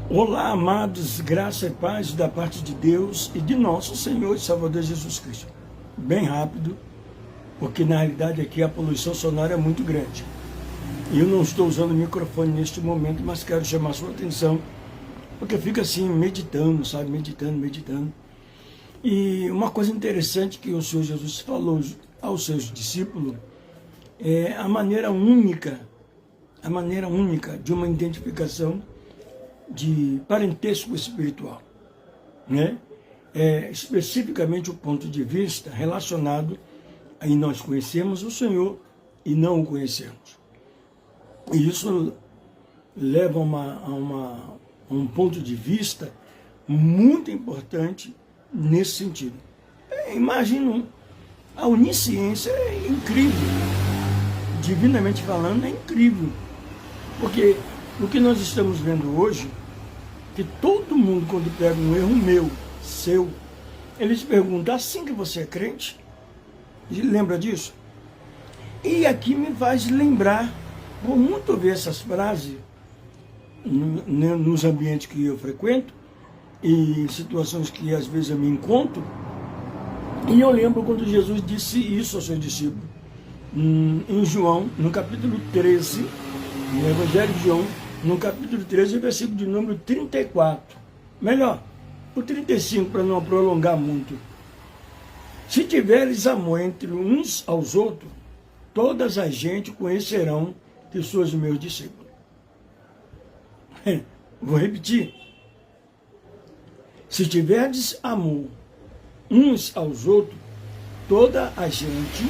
Olá, amados, graça e paz da parte de Deus e de nosso Senhor e Salvador Jesus Cristo. Bem rápido, porque na realidade aqui a poluição sonora é muito grande. E eu não estou usando o microfone neste momento, mas quero chamar a sua atenção, porque fica assim, meditando, sabe? Meditando. E uma coisa interessante que o Senhor Jesus falou aos seus discípulos é a maneira única de uma identificação de parentesco espiritual, né? Especificamente o ponto de vista relacionado a nós conhecemos o Senhor e não o conhecemos. E isso leva a um ponto de vista muito importante nesse sentido. Imagina, a onisciência é incrível, divinamente falando é incrível, porque o que nós estamos vendo hoje, que todo mundo, quando pega um erro meu, seu, eles perguntam, assim que você é crente? Lembra disso? E aqui me faz lembrar, por muito ver essas frases nos ambientes que eu frequento, e em situações que às vezes eu me encontro, e eu lembro quando Jesus disse isso aos seus discípulos, em João, no capítulo 13, no Evangelho de João, no capítulo 13, versículo de número 34. Melhor, o 35, para não prolongar muito. Se tiveres amor entre uns aos outros, todas as gente conhecerão que sois meus discípulos. Vou repetir. Se tiverdes amor uns aos outros, toda a gente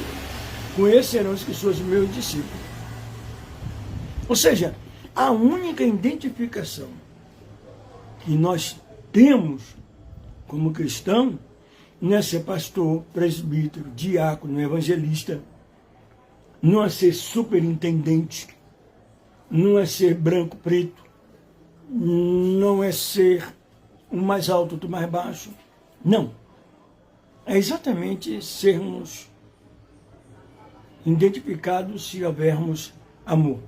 conhecerão que sois meus discípulos. Ou seja, a única identificação que nós temos como cristão não é ser pastor, presbítero, diácono, evangelista, não é ser superintendente, não é ser branco, preto, não é ser o mais alto do mais baixo. Não. É exatamente sermos identificados se houvermos amor.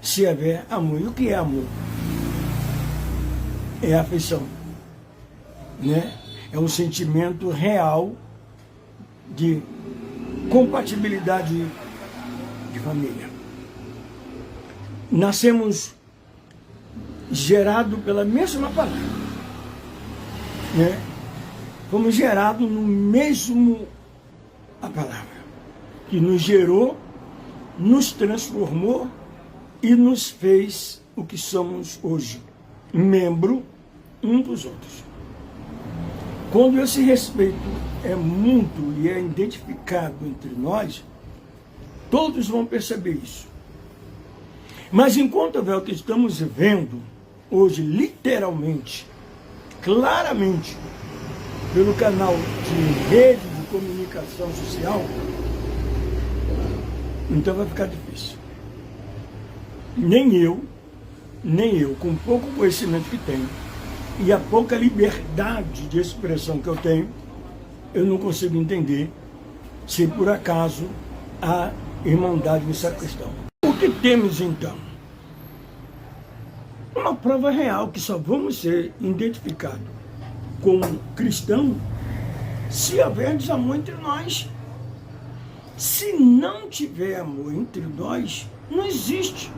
Se houver amor. E o que é amor? É afeição, né? É um sentimento real de compatibilidade de família. Nascemos gerados pela mesma palavra, né? Fomos gerados no mesmo a palavra, que nos gerou, nos transformou e nos fez o que somos hoje, membro um dos outros. Quando esse respeito é mútuo e é identificado entre nós, todos vão perceber isso. Mas enquanto houver o que estamos vendo hoje, literalmente, claramente, pelo canal de rede de comunicação social, então vai ficar difícil. Nem eu, com pouco conhecimento que tenho, e a pouca liberdade de expressão que eu tenho, eu não consigo entender se por acaso há irmandade nessa questão. O que temos então? Uma prova real que só vamos ser identificados como cristão se houver desamor entre nós. Se não tiver amor entre nós, não existe.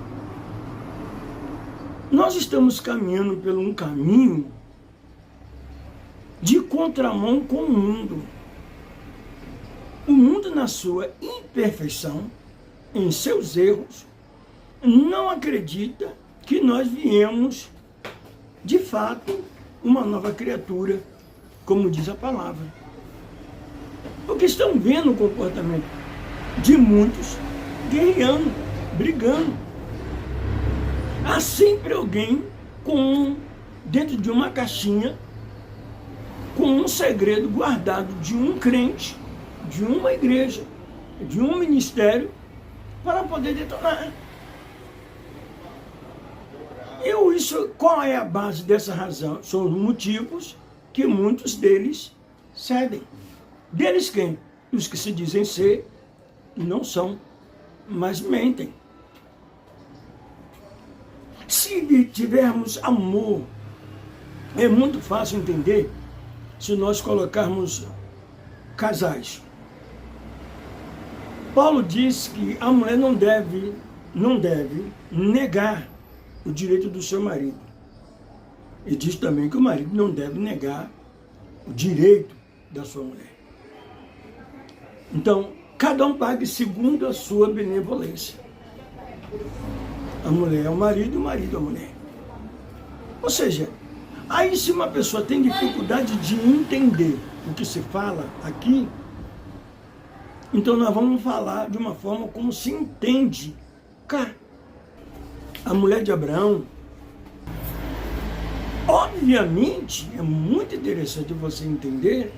Nós estamos caminhando por um caminho de contramão com o mundo. O mundo, na sua imperfeição, em seus erros, não acredita que nós viemos, de fato, uma nova criatura, como diz a palavra. Porque estão vendo o comportamento de muitos guerreando, brigando. Há sempre alguém dentro de uma caixinha com um segredo guardado de um crente, de uma igreja, de um ministério, para poder detonar. Qual é a base dessa razão? São os motivos que muitos deles cedem. Deles quem? Os que se dizem ser e não são, mas mentem. se tivermos amor, é muito fácil entender se nós colocarmos casais. Paulo diz que a mulher não deve negar o direito do seu marido. E diz também que o marido não deve negar o direito da sua mulher. Então, cada um pague segundo a sua benevolência. A mulher é o marido e o marido é a mulher. Ou seja, aí se uma pessoa tem dificuldade de entender o que se fala aqui, então nós vamos falar de uma forma como se entende cá. A mulher de Abraão, obviamente, é muito interessante você entender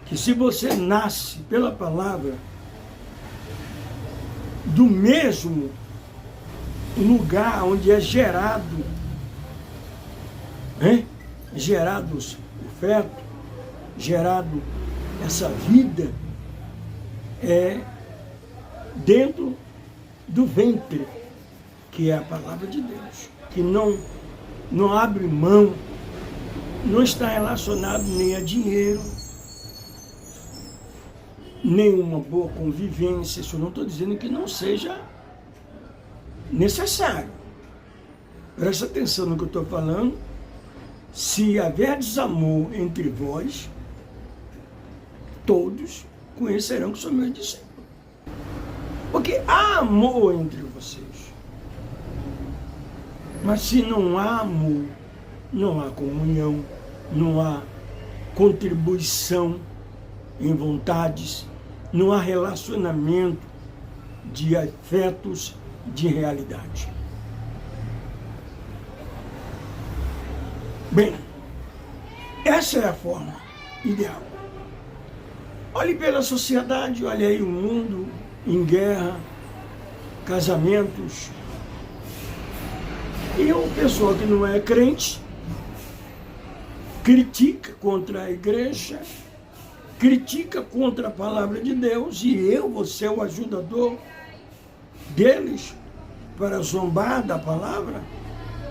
que se você nasce pela palavra do mesmo lugar onde é gerado, gerados o feto, gerado essa vida, é dentro do ventre, que é a palavra de Deus, que não abre mão, não está relacionado nem a dinheiro, nem uma boa convivência. Isso eu não estou dizendo que não seja necessário. Presta atenção no que eu estou falando. Se haver desamor entre vós, todos conhecerão que sou meu discípulo. Porque há amor entre vocês. Mas se não há amor, não há comunhão, não há contribuição em vontades, não há relacionamento de afetos de realidade. Bem, essa é a forma ideal. Olhe pela sociedade, olhe aí o mundo em guerra, casamentos. E o pessoal que não é crente critica contra a igreja, critica contra a palavra de Deus, e eu vou ser o ajudador deles para zombar da palavra.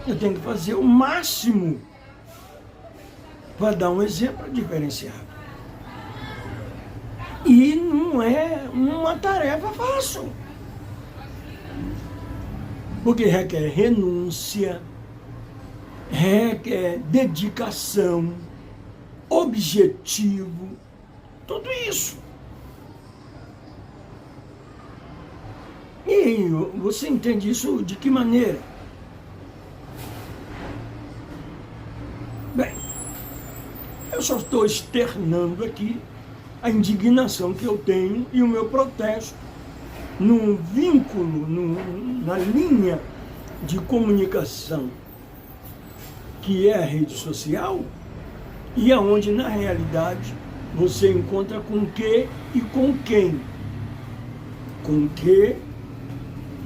Eu tenho que fazer o máximo para dar um exemplo diferenciado. E não é uma tarefa fácil, porque requer renúncia, requer dedicação, objetivo, tudo isso. E você entende isso de que maneira? Bem, eu só estou externando aqui a indignação que eu tenho e o meu protesto num vínculo, na linha de comunicação que é a rede social, e aonde na realidade você encontra com que e com quem. Com que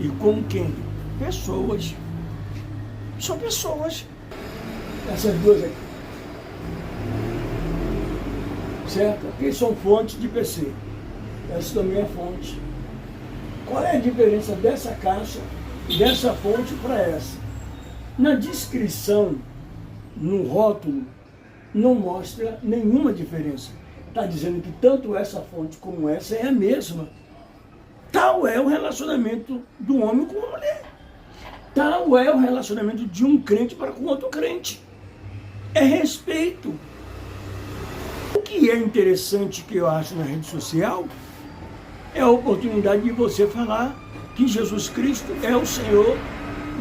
e com quem? Pessoas. São pessoas. Essas duas aqui. Certo? Aqui são fontes de PC. Essa também é fonte. Qual é a diferença dessa caixa, dessa fonte para essa? Na descrição, no rótulo, não mostra nenhuma diferença. Está dizendo que tanto essa fonte como essa é a mesma. Tal é o relacionamento do homem com a mulher. Tal é o relacionamento de um crente para com outro crente. É respeito. O que é interessante que eu acho na rede social é a oportunidade de você falar que Jesus Cristo é o Senhor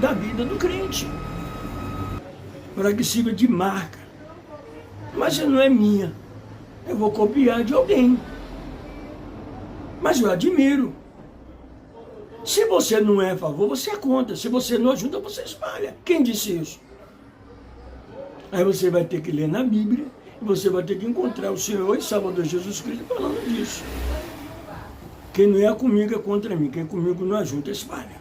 da vida do crente, para que sirva de marca. Mas não é minha, eu vou copiar de alguém, mas eu admiro. Se você não é a favor, você é contra. Se você não ajuda, você espalha. Quem disse isso? Aí você vai ter que ler na Bíblia, e você vai ter que encontrar o Senhor e Salvador Jesus Cristo falando disso. Quem não é comigo é contra mim, quem comigo não ajunta, espalha.